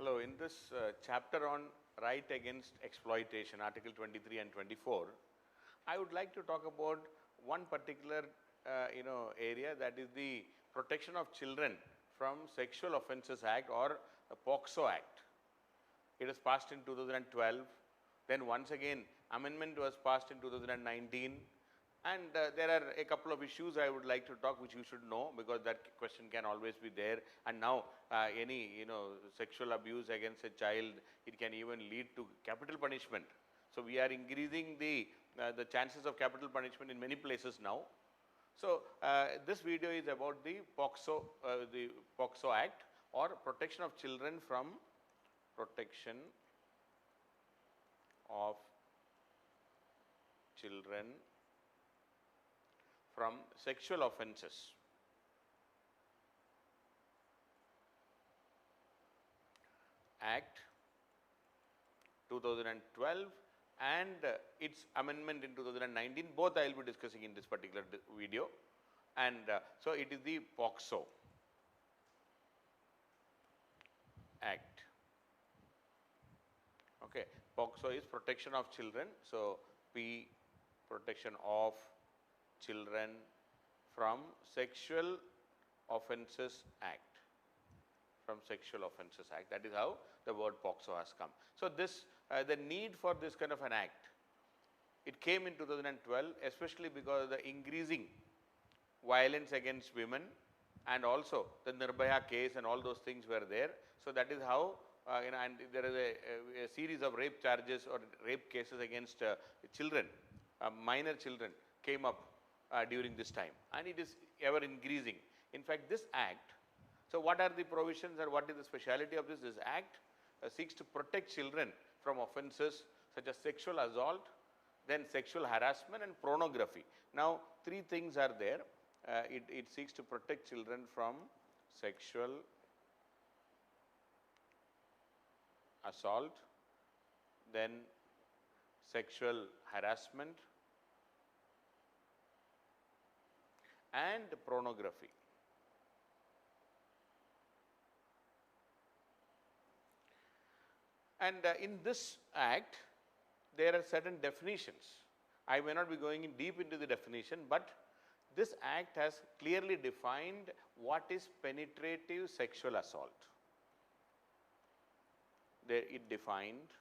Hello, in this chapter on right against exploitation, Article 23 and 24, I would like to talk about one particular area, that is the Protection of Children from Sexual Offences Act, or POCSO Act. It was passed in 2012, then once again amendment was passed in 2019, and there are a couple of issues I would like to talk which you should know, because that question can always be there. And now any sexual abuse against a child, it can even lead to capital punishment. So we are increasing the chances of capital punishment in many places now. So this video is about the POCSO Act, or Protection of Children from Sexual Offences. Act 2012 and its amendment in 2019, both I will be discussing in this particular video. And so it is the POCSO Act. Okay, POCSO is Protection of Children. So P, Protection of Children from Sexual Offences Act. From Sexual Offences Act. That is how the word POCSO has come. So this the need for this kind of an act, it came in 2012, especially because of the increasing violence against women, and also the Nirbhaya case and all those things were there. So that is how and there is a series of rape charges or rape cases against children, minor children came up during this time, and it is ever increasing. In fact, this act, so what are the provisions or what is the speciality of this? This act seeks to protect children from offences such as sexual assault, then sexual harassment and pornography. Now, three things are there. It seeks to protect children from sexual assault, then sexual harassment and pornography. And in this act, there are certain definitions. I may not be going in deep into the definition, but this act has clearly defined what is penetrative sexual assault. There it defined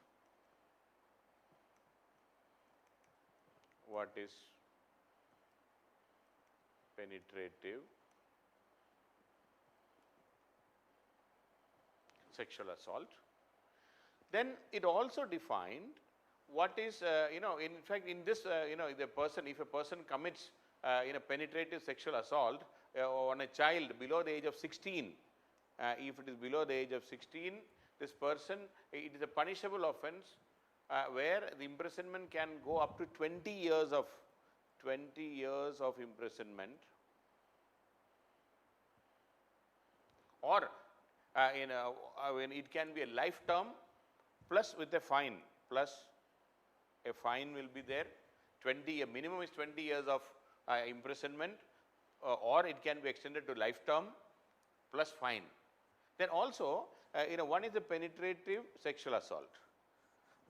what is penetrative sexual assault. Then it also defined what is, in fact, in this, the person, if a person commits penetrative sexual assault on a child below the age of 16, if it is below the age of 16, this person, it is a punishable offense where the imprisonment can go up to 20 years of imprisonment, or when it can be a life term plus with a fine, plus a fine will be there. A minimum is 20 years of imprisonment, or it can be extended to life term plus fine. Then also, one is the penetrative sexual assault.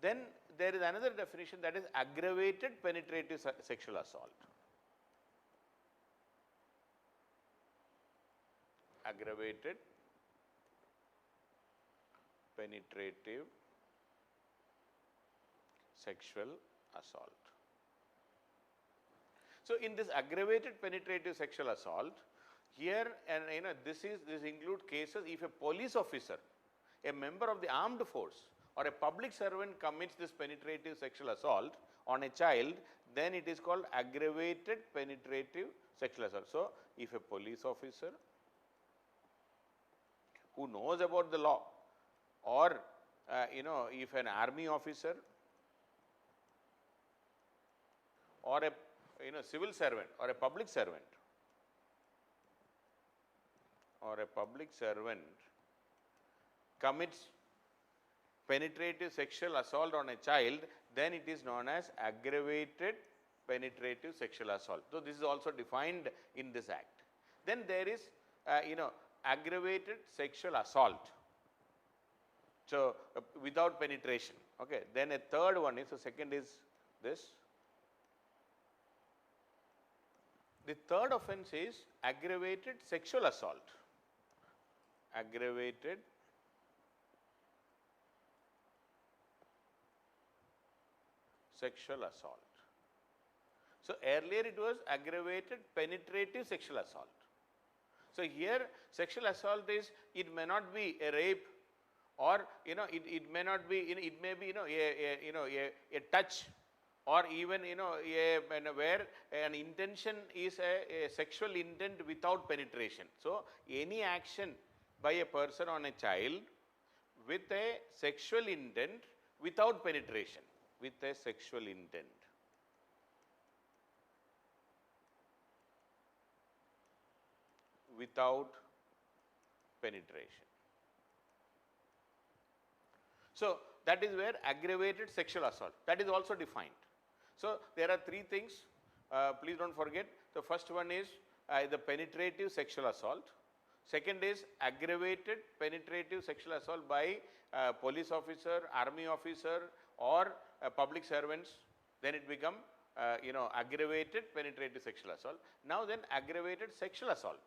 Then there is another definition, that is aggravated penetrative sexual assault. Aggravated penetrative sexual assault. So in this aggravated penetrative sexual assault, here, and this includes cases if a police officer, a member of the armed force, or a public servant commits this penetrative sexual assault on a child, then it is called aggravated penetrative sexual assault. So if a police officer who knows about the law, or if an army officer, or a civil servant, or a public servant, commits penetrative sexual assault on a child, then it is known as aggravated penetrative sexual assault. So this is also defined in this act. Then there is aggravated sexual assault. So, without penetration. Okay. Then a third one is, so second is this. The third offense is aggravated sexual assault. Aggravated sexual assault. So, earlier it was aggravated penetrative sexual assault. So, here sexual assault is, it may not be a rape, or it may not be, it may be a touch, or even where an intention is a sexual intent without penetration. So, any action by a person on a child with a sexual intent without penetration, with a sexual intent. Without penetration. So, that is where aggravated sexual assault, that is also defined. So, there are three things, please do not forget. The first one is the penetrative sexual assault. Second is aggravated penetrative sexual assault by police officer, army officer, or public servants. Then it become aggravated penetrative sexual assault. Now then, aggravated sexual assault.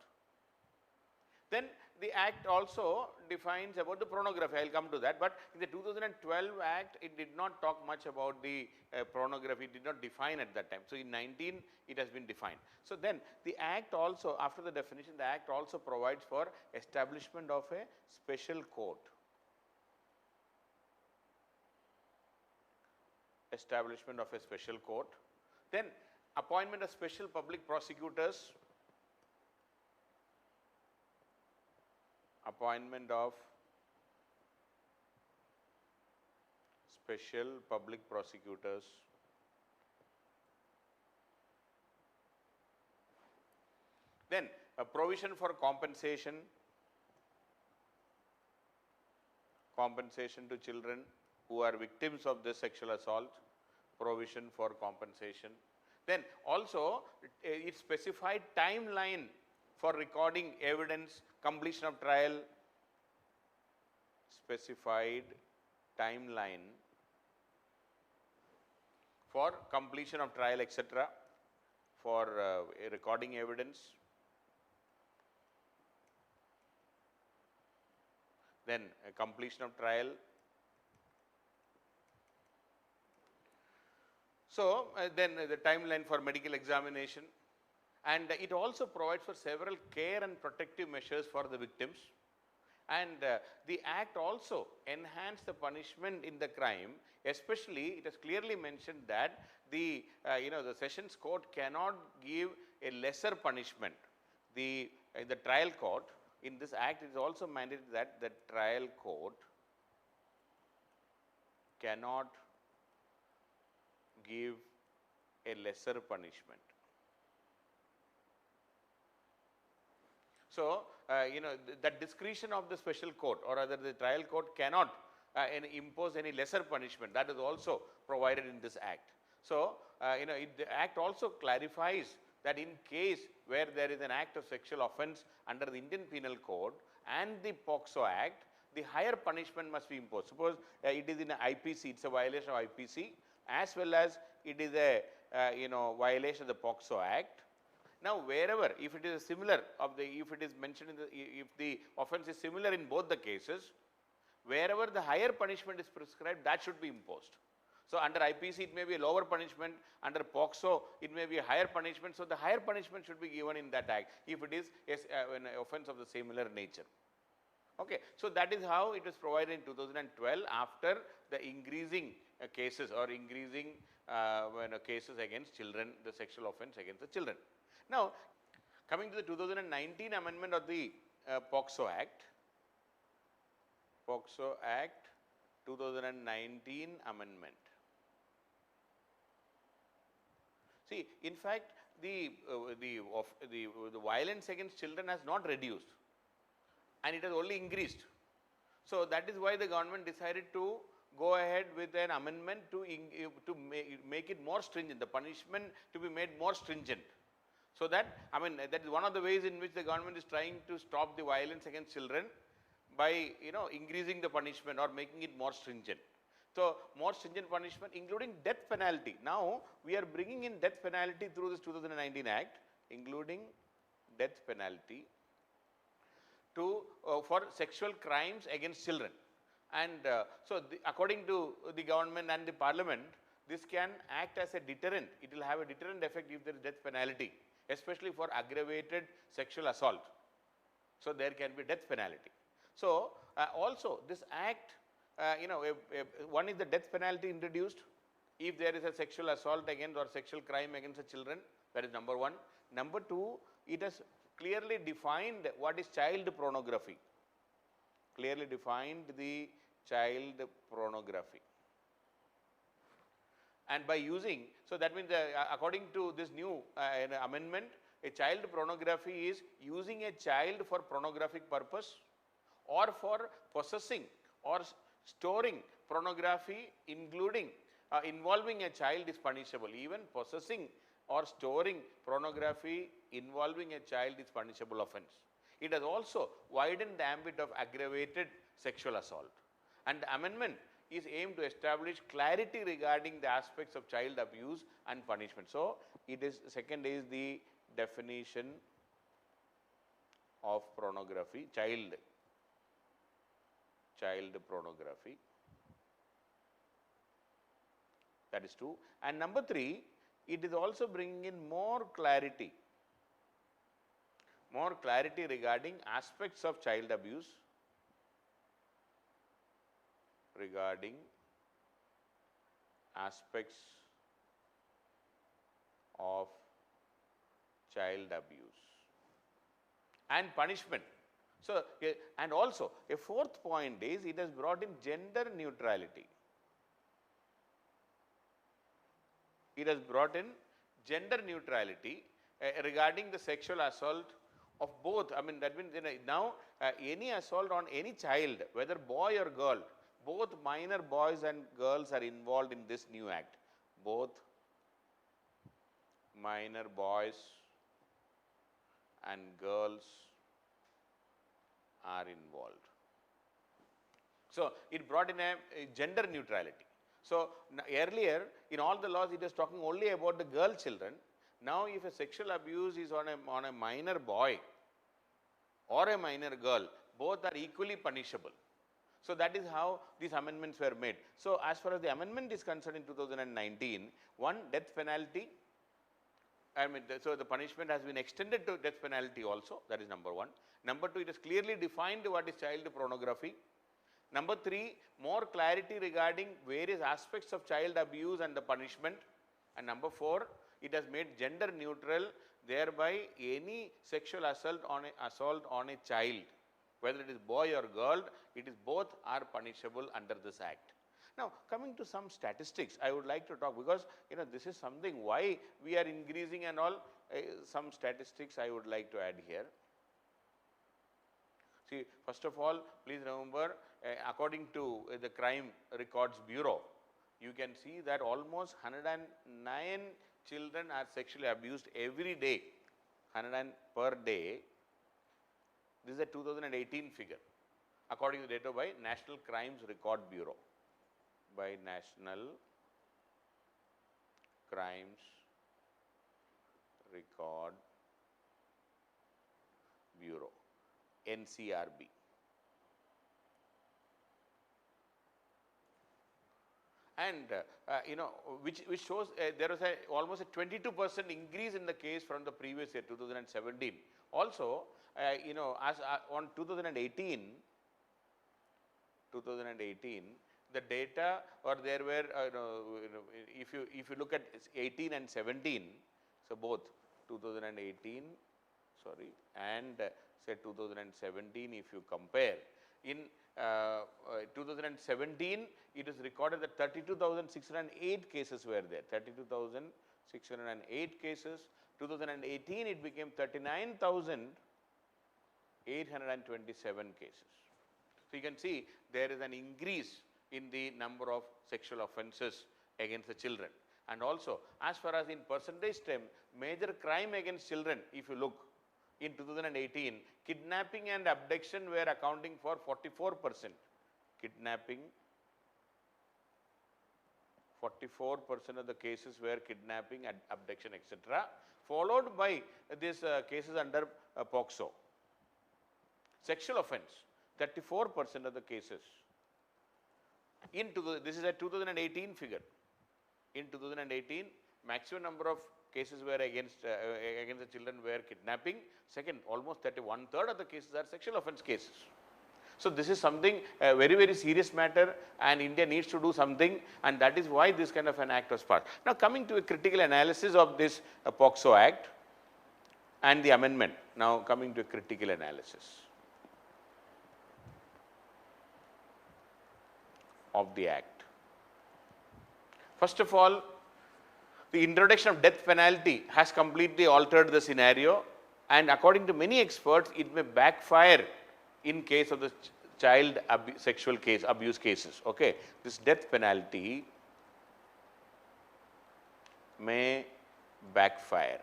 Then the Act also defines about the pornography, I will come to that, but in the 2012 Act, it did not talk much about the pornography, it did not define at that time. So, in 19 it has been defined. So, then the Act also, after the definition, the Act also provides for establishment of a special court. Establishment of a special court. Then appointment of special public prosecutors. Appointment of special public prosecutors. Then a provision for compensation to children who are victims of this sexual assault, provision for compensation. Then also it specified timeline for recording evidence, completion of trial, specified timeline for completion of trial, etc., for recording evidence. Then completion of trial. So, then the timeline for medical examination, and it also provides for several care and protective measures for the victims. And the Act also enhanced the punishment in the crime, especially it has clearly mentioned that the Sessions Court cannot give a lesser punishment. The trial court, in this Act it is also mandated that the trial court cannot give a lesser punishment. So, that discretion of the special court, or rather the trial court, cannot impose any lesser punishment, that is also provided in this Act. So, the Act also clarifies that in case where there is an act of sexual offence under the Indian Penal Code and the POCSO Act, the higher punishment must be imposed. Suppose it is in IPC, it is a violation of IPC, as well as it is a violation of the POCSO Act. Now, wherever, if it is similar if it is mentioned in if the offence is similar in both the cases, wherever the higher punishment is prescribed, that should be imposed. So, under IPC it may be a lower punishment, under POCSO it may be a higher punishment. So, the higher punishment should be given in that Act if it is an offence of the similar nature. Okay. So, that is how it was provided in 2012 after the increasing cases or increasing cases against children, the sexual offence against the children. Now, coming to the 2019 amendment of the POCSO Act, 2019 amendment. See, in fact, the violence against children has not reduced, and it has only increased. So, that is why the government decided to go ahead with an amendment to make it more stringent, the punishment to be made more stringent. So that, that is one of the ways in which the government is trying to stop the violence against children by increasing the punishment or making it more stringent. So more stringent punishment, including death penalty. Now we are bringing in death penalty through this 2019 Act, including death penalty to for sexual crimes against children. And so according to the government and the parliament, this can act as a deterrent. It will have a deterrent effect if there is death penalty, especially for aggravated sexual assault. So there can be death penalty. So also this act, one is the death penalty introduced if there is a sexual assault against or sexual crime against the children. That is number one. Number two, it has clearly defined what is child pornography. Clearly defined the child pornography. And by using, so that means according to this new amendment, a child pornography is using a child for pornographic purpose or for possessing or storing pornography, including involving a child is punishable. Even possessing or storing pornography involving a child is punishable offense. It has also widened the ambit of aggravated sexual assault. And the amendment is aimed to establish clarity regarding the aspects of child abuse and punishment. So it is, second is the definition of pornography, child pornography. That is two. And number three, it is also bringing in more clarity regarding aspects of child abuse, and punishment. So, and also a fourth point is it has brought in gender neutrality. It has brought in gender neutrality regarding the sexual assault of both. I mean, that means now any assault on any child, whether boy or girl, both minor boys and girls are involved in this new act. Both minor boys and girls are involved. So it brought in a gender neutrality. So earlier in all the laws it was talking only about the girl children. Now if a sexual abuse is on a minor boy or a minor girl, both are equally punishable. So that is how these amendments were made. So as far as the amendment is concerned in 2019, one, death penalty. I mean, so the punishment has been extended to death penalty also. That is number one. Number two, it is clearly defined what is child pornography. Number three, more clarity regarding various aspects of child abuse and the punishment. And number four, it has made gender neutral, thereby any sexual assault on a child, whether it is boy or girl, it is both are punishable under this act. Now, coming to some statistics, I would like to talk, because this is something why we are increasing and all. Some statistics I would like to add here. See, first of all, please remember, according to the Crime Records Bureau, you can see that almost 109 children are sexually abused every day, 100 per day. This is a 2018 figure, according to data by National Crimes Record Bureau. By National Crimes Record Bureau, NCRB. And which shows there was almost a 22% increase in the case from the previous year, 2017. Also, as on 2018, the data, or there were if you look at 18 and 17, so both 2018 and say 2017, if you compare, in 2017 it is recorded that 32,608 cases were there, 32,608 cases. 2018 it became 39,827 cases. So you can see there is an increase in the number of sexual offences against the children. And also, as far as in percentage term, major crime against children, if you look, in 2018, kidnapping and abduction were accounting for 44%. Kidnapping, 44% of the cases were kidnapping and abduction, etc., followed by these cases under POCSO. Sexual offense, 34% of the cases. This is a 2018 figure. In 2018, maximum number of cases were against the children were kidnapping. Second, almost 1/3 of the cases are sexual offense cases. So this is something, a very, very serious matter, and India needs to do something, and that is why this kind of an act was passed. Now coming to a critical analysis of this POCSO Act and the amendment. Now coming to a critical analysis of the Act. First of all, the introduction of death penalty has completely altered the scenario, and according to many experts, it may backfire in case of the child sexual abuse cases. Okay, this death penalty may backfire.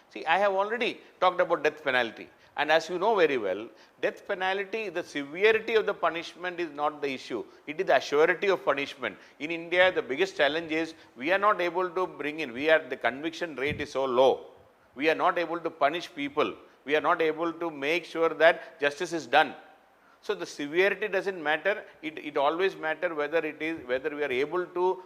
See, I have already talked about death penalty, and as you know very well, death penalty, the severity of the punishment is not the issue, it is the surety of punishment. In India, the biggest challenge is we are not able to bring in, the conviction rate is so low, we are not able to punish people, we are not able to make sure that justice is done. So the severity doesn't matter, it always matter whether we are able to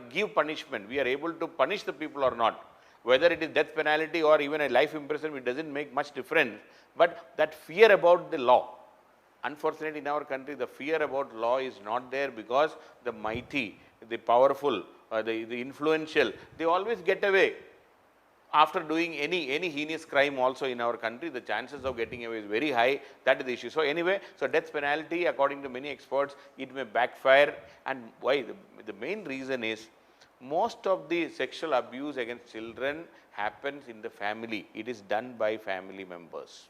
give punishment, we are able to punish the people or not. Whether it is death penalty or even a life imprisonment, it doesn't make much difference, but that fear about the law. Unfortunately, in our country, the fear about law is not there, because the mighty, the powerful, the influential, they always get away. After doing any heinous crime also in our country, the chances of getting away is very high. That is the issue. So anyway, so death penalty, according to many experts, it may backfire. And why? The main reason is, most of the sexual abuse against children happens in the family. It is done by family members.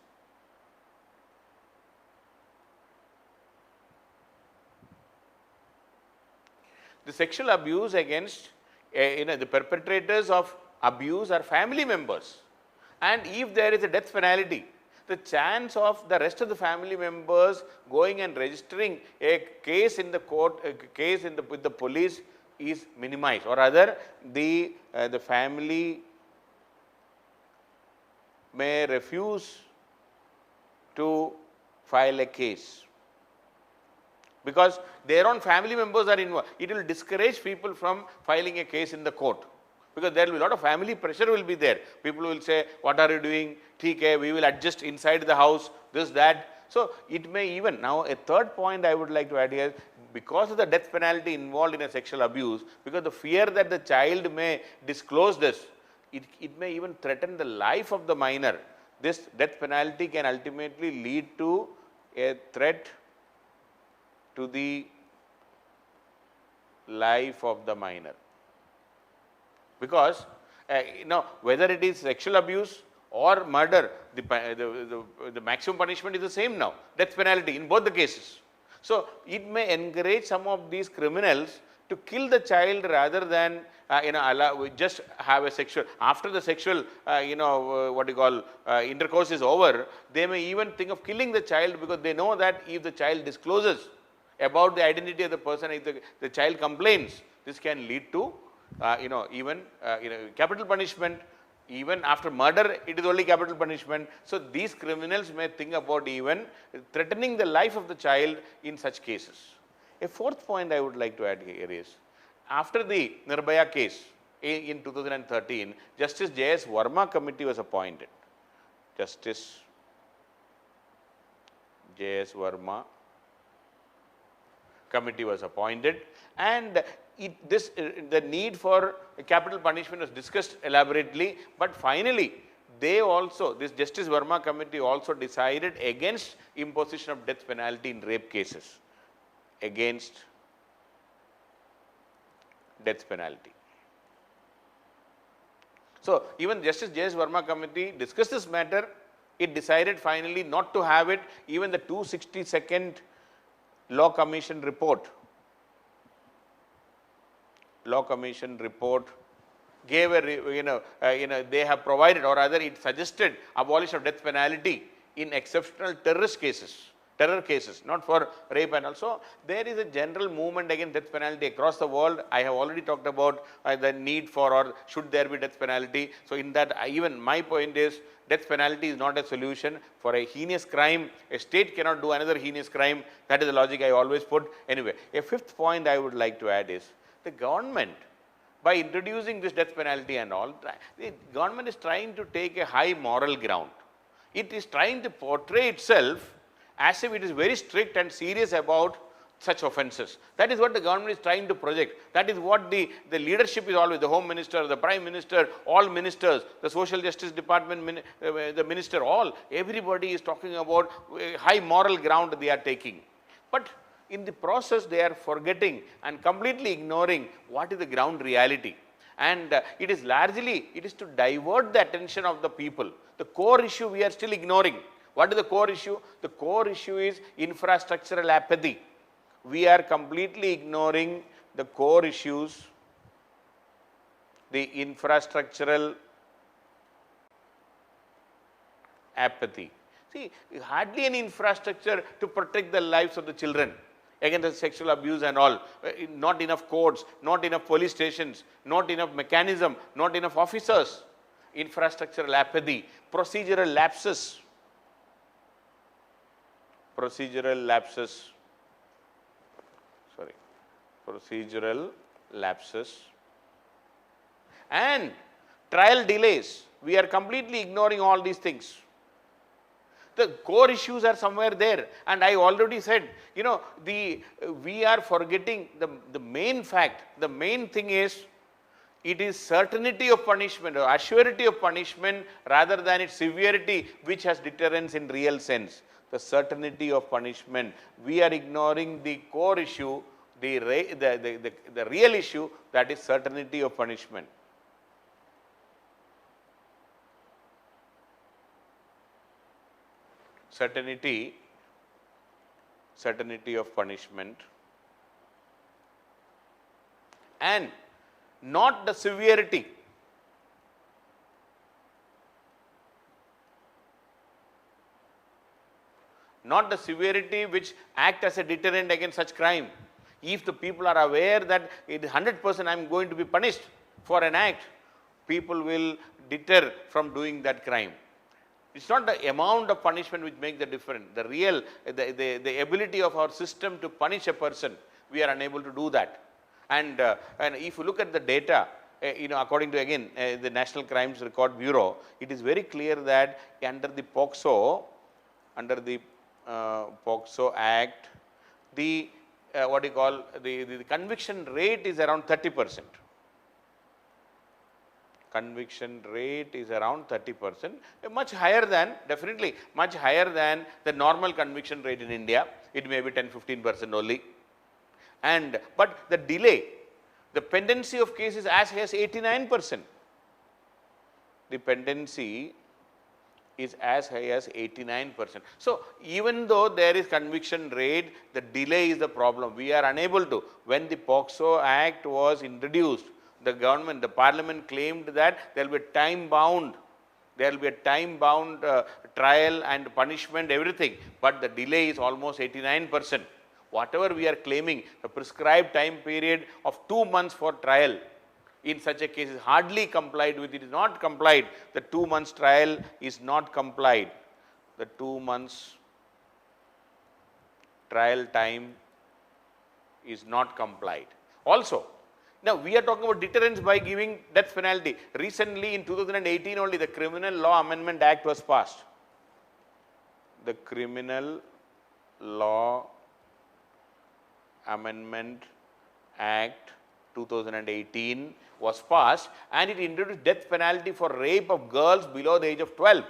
The sexual abuse against the perpetrators of abuse are family members, and if there is a death penalty, the chance of the rest of the family members going and registering a case in the court, with the police, is minimized, or rather the family may refuse to file a case because their own family members are involved. It will discourage people from filing a case in the court, because there will be a lot of family pressure will be there. People will say, what are you doing? TK, we will adjust inside the house, this, that. So it may even, now a third point I would like to add here, because of the death penalty involved in a sexual abuse, because the fear that the child may disclose this, it may even threaten the life of the minor. This death penalty can ultimately lead to a threat to the life of the minor. Because whether it is sexual abuse or murder, the maximum punishment is the same now, death penalty in both the cases. So it may encourage some of these criminals to kill the child rather than just have a sexual, after the sexual intercourse is over, they may even think of killing the child, because they know that if the child discloses about the identity of the person, if the child complains, this can lead to even capital punishment. Even after murder, it is only capital punishment. So these criminals may think about even threatening the life of the child in such cases. A fourth point I would like to add here is, after the Nirbhaya case in 2013, Justice J.S. Verma committee was appointed. Justice J.S. Verma committee was appointed, and the need for capital punishment was discussed elaborately, but finally this Justice Verma committee also decided against imposition of death penalty in rape cases, against death penalty. So even Justice J.S. Verma committee discussed this matter, it decided finally not to have it. Even the 262nd Law Commission report gave a, they have provided, or rather it suggested abolition of death penalty in exceptional terror cases, not for rape and all. So there is a general movement against death penalty across the world. I have already talked about the need for, or should there be death penalty. So in that, even my point is, death penalty is not a solution for a heinous crime. A state cannot do another heinous crime. That is the logic I always put. Anyway, a fifth point I would like to add is, the government, by introducing this death penalty and all, the government is trying to take a high moral ground. It is trying to portray itself as if it is very strict and serious about such offences. That is what the government is trying to project. That is what the leadership is always, the Home Minister, the Prime Minister, all ministers, the Social Justice Department, the minister, everybody is talking about high moral ground they are taking. But in the process, they are forgetting and completely ignoring what is the ground reality. And it is largely, it is to divert the attention of the people. The core issue we are still ignoring. What is the core issue? The core issue is infrastructural apathy. We are completely ignoring the core issues, the infrastructural apathy. See, hardly any infrastructure to protect the lives of the children against sexual abuse and all. Not enough courts, not enough police stations, not enough mechanism, not enough officers. Infrastructural apathy, procedural lapses. Procedural lapses and trial delays. We are completely ignoring all these things. The core issues are somewhere there, and I already said, we are forgetting the main fact. The main thing is, it is certainty of punishment or assurity of punishment rather than its severity which has deterrence in real sense. The certainty of punishment. We are ignoring the core issue, the real issue, that is certainty of punishment. Certainty of punishment, and not the severity. Not the severity which act as a deterrent against such crime. If the people are aware that it is 100% I am going to be punished for an act, people will deter from doing that crime. It's not the amount of punishment which makes the difference. The real, the ability of our system to punish a person, we are unable to do that. And if you look at the data, according to again the National Crimes Record Bureau, it is very clear that under the POCSO Act, the the conviction rate is around 30%. Conviction rate is around 30%, much higher than, definitely much higher than the normal conviction rate in India. It may be 10-15% only. But the delay, the pendency of cases as high as 89%. The pendency is as high as 89%. So even though there is conviction rate, the delay is the problem. We are unable to. When the POCSO Act was introduced, the government, the parliament claimed that there will be time bound, trial and punishment, everything, but the delay is almost 89%. Whatever we are claiming, the prescribed time period of 2 months for trial, in such a case is hardly complied with. It is not complied. The 2 months trial is not complied. The 2 months trial time is not complied. Also, now we are talking about deterrence by giving death penalty. Recently in 2018 only, the Criminal Law Amendment Act was passed. The Criminal Law Amendment Act 2018 was passed, and it introduced death penalty for rape of girls below the age of 12.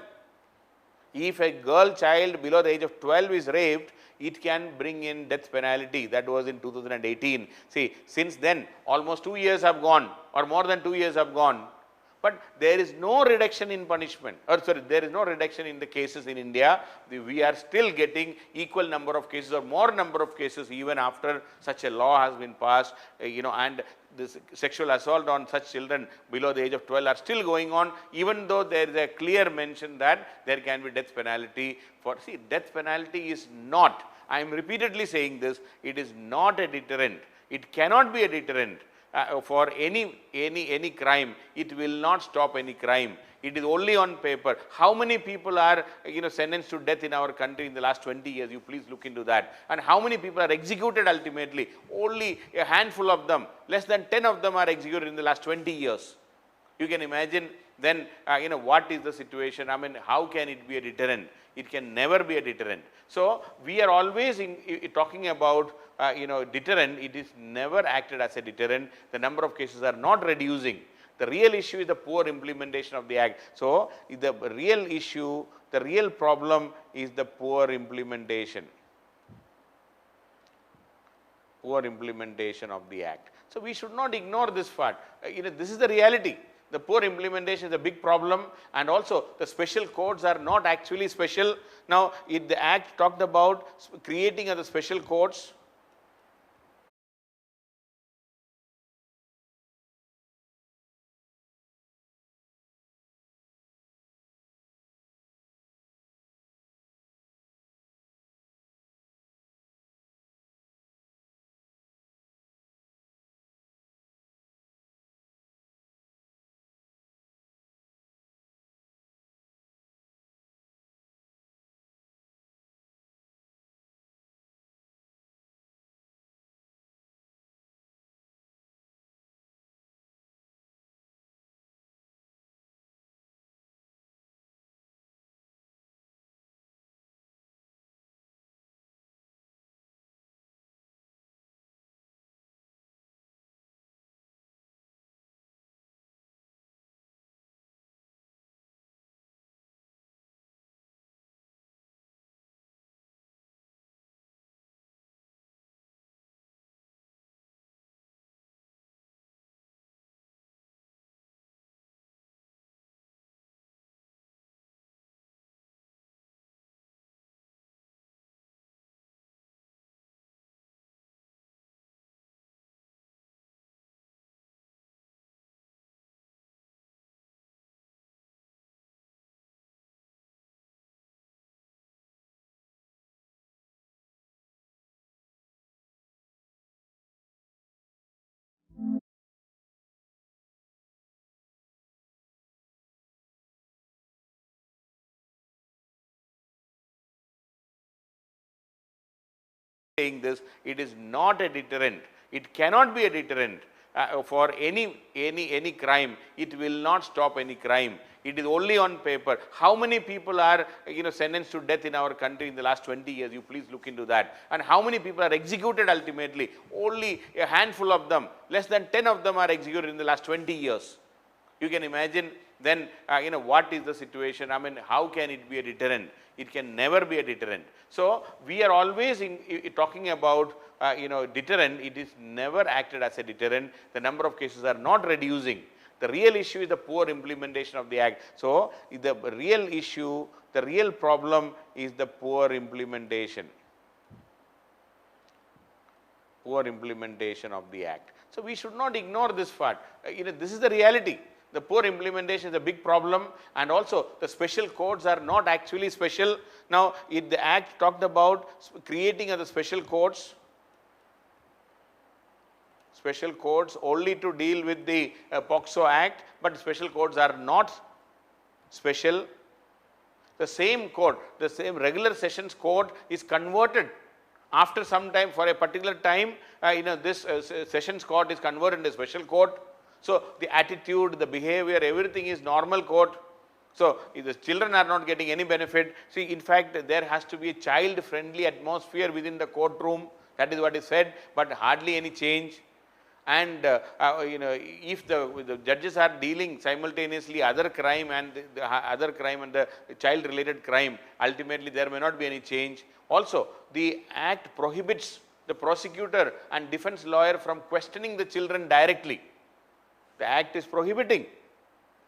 If a girl child below the age of 12 is raped, it can bring in death penalty. That was in 2018. See, since then almost 2 years have gone, or more than 2 years have gone, but there is no reduction in punishment, there is no reduction in the cases in India. We are still getting equal number of cases or more number of cases even after such a law has been passed, and this sexual assault on such children below the age of 12 are still going on, even though there is a clear mention that there can be death penalty for, see, death penalty is not, I am repeatedly saying this, it is not a deterrent. It cannot be a deterrent for any crime. It will not stop any crime. It is only on paper. How many people are sentenced to death in our country in the last 20 years? You please look into that. And how many people are executed ultimately? Only a handful of them. Less than 10 of them are executed in the last 20 years. You can imagine then what is the situation? I mean, how can it be a deterrent? It can never be a deterrent. So we are always talking about deterrent. It is never acted as a deterrent. The number of cases are not reducing. The real issue is the poor implementation of the act. So the real issue, the real problem is the poor implementation. Poor implementation of the act. So we should not ignore this part. This is the reality. The poor implementation is a big problem, and also the special codes are not actually special. Now, the act talked about creating of the special codes. Saying this, it is not a deterrent. It cannot be a deterrent for any crime. It will not stop any crime. It is only on paper. How many people are sentenced to death in our country in the last 20 years? You please look into that. And how many people are executed ultimately? Only a handful of them. Less than 10 of them are executed in the last 20 years. You can imagine then what is the situation? I mean, how can it be a deterrent? It can never be a deterrent. So we are always talking about deterrent. It is never acted as a deterrent. The number of cases are not reducing. The real issue is the poor implementation of the act. So the real issue, the real problem is the poor implementation. Poor implementation of the act. So we should not ignore this part. This is the reality. The poor implementation is a big problem, and also the special codes are not actually special. Now, the act talked about creating of the special codes only to deal with the POCSO Act, but special codes are not special. The same code, the same regular sessions code is converted after some time. For a particular time, this sessions code is converted into special code. So the attitude, the behavior, everything is normal code. So if the children are not getting any benefit, see, in fact, there has to be a child-friendly atmosphere within the courtroom. That is what is said, but hardly any change. And if the judges are dealing simultaneously other crime and the child-related crime, ultimately there may not be any change. Also, the act prohibits the prosecutor and defense lawyer from questioning the children directly. The act is prohibiting,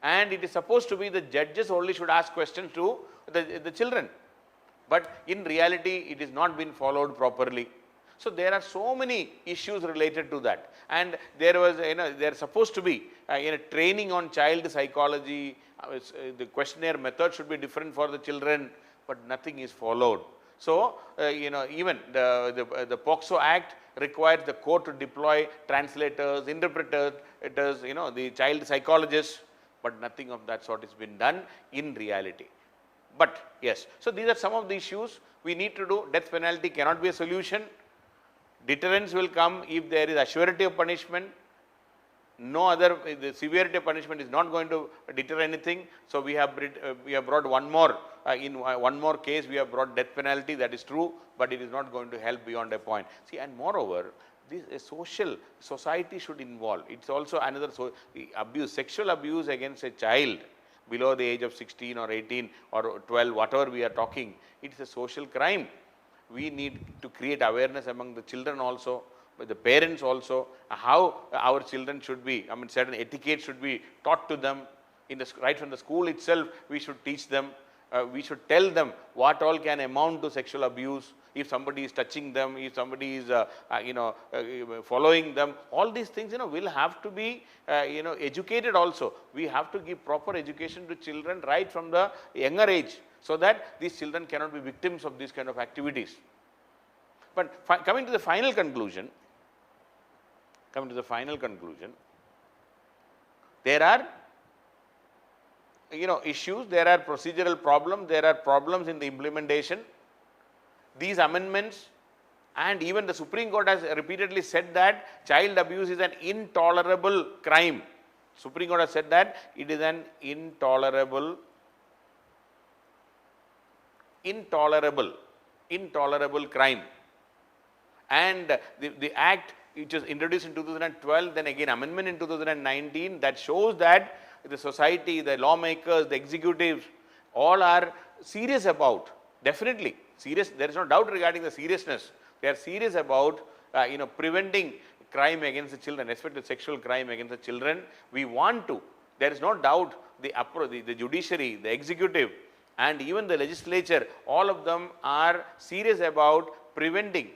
and it is supposed to be the judges only should ask questions to the children. But in reality, it is not been followed properly. So there are so many issues related to that, and there was, there supposed to be training on child psychology. The questionnaire method should be different for the children, but nothing is followed. So even the POCSO Act requires the court to deploy translators, interpreters, the child psychologists, but nothing of that sort has been done in reality. But yes, so these are some of the issues we need to do. Death penalty cannot be a solution. Deterrence will come if there is assurity of punishment. No other, the severity of punishment is not going to deter anything. So we have brought one more, in one more case we have brought death penalty, that is true, but it is not going to help beyond a point. See, and moreover, this society should involve. It's also another abuse, sexual abuse against a child below the age of 16 or 18 or 12, whatever we are talking, it's a social crime. We need to create awareness among the children also, the parents also, how our children should be, certain etiquette should be taught to them right from the school itself. We should teach them, we should tell them what all can amount to sexual abuse. If somebody is touching them, if somebody is following them, all these things will have to be educated also. We have to give proper education to children right from the younger age, so that these children cannot be victims of these kind of activities. But coming to the final conclusion, there are issues, there are procedural problems, there are problems in the implementation. These amendments, and even the Supreme Court has repeatedly said that child abuse is an intolerable crime. Supreme Court has said that it is an intolerable crime. And the act, which was introduced in 2012, then again amendment in 2019, that shows that the society, the lawmakers, the executives, all are serious about, definitely serious, there is no doubt regarding the seriousness. They are serious about preventing crime against the children, especially sexual crime against the children. We want to, there is no doubt, the judiciary, the executive, and even the legislature, all of them are serious about preventing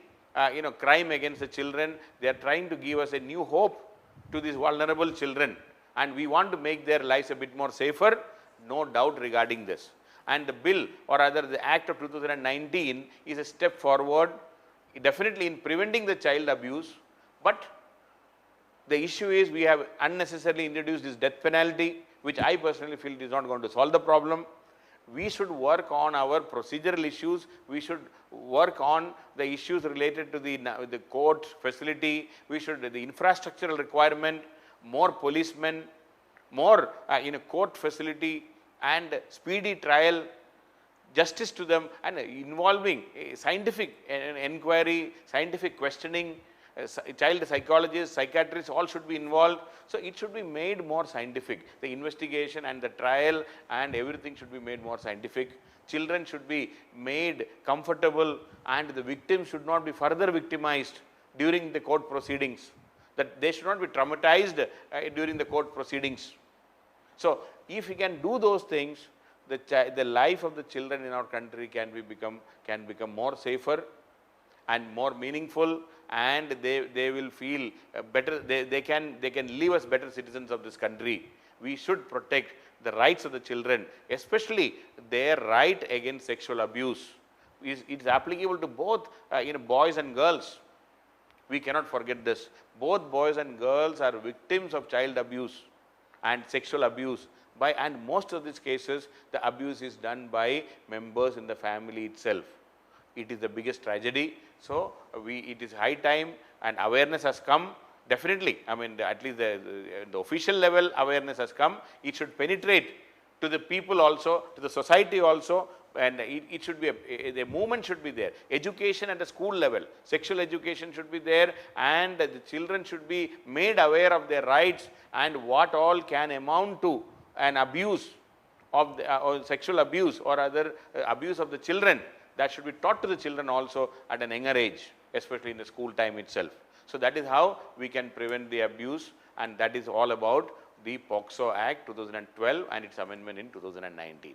crime against the children. They are trying to give us a new hope to these vulnerable children, and we want to make their lives a bit more safer, no doubt regarding this. And the bill, or rather the Act of 2019, is a step forward, definitely in preventing the child abuse. But the issue is, we have unnecessarily introduced this death penalty, which I personally feel is not going to solve the problem. We should work on our procedural issues. We should work on the issues related to the court facility. We should, the infrastructural requirement, more policemen, more court facility, and speedy trial, justice to them, and involving scientific inquiry, scientific questioning. Child psychologists, psychiatrists, all should be involved. So it should be made more scientific. The investigation and the trial and everything should be made more scientific. Children should be made comfortable, and the victims should not be further victimized during the court proceedings. That they should not be traumatized during the court proceedings. So if we can do those things, the life of the children in our country can become more safer and more meaningful, and they will feel better. They can live as better citizens of this country. We should protect the rights of the children, especially their right against sexual abuse. It's applicable to both boys and girls. We cannot forget this. Both boys and girls are victims of child abuse and sexual abuse. And most of these cases, the abuse is done by members in the family itself. It is the biggest tragedy. So it is high time, and awareness has come. Definitely, at least the official level awareness has come. It should penetrate to the people also, to the society also, and it should be the movement should be there. Education at the school level, sexual education should be there, and the children should be made aware of their rights and what all can amount to an abuse of or sexual abuse or other abuse of the children. That should be taught to the children also at an younger age, especially in the school time itself. So that is how we can prevent the abuse, and that is all about the POCSO Act 2012 and its amendment in 2019.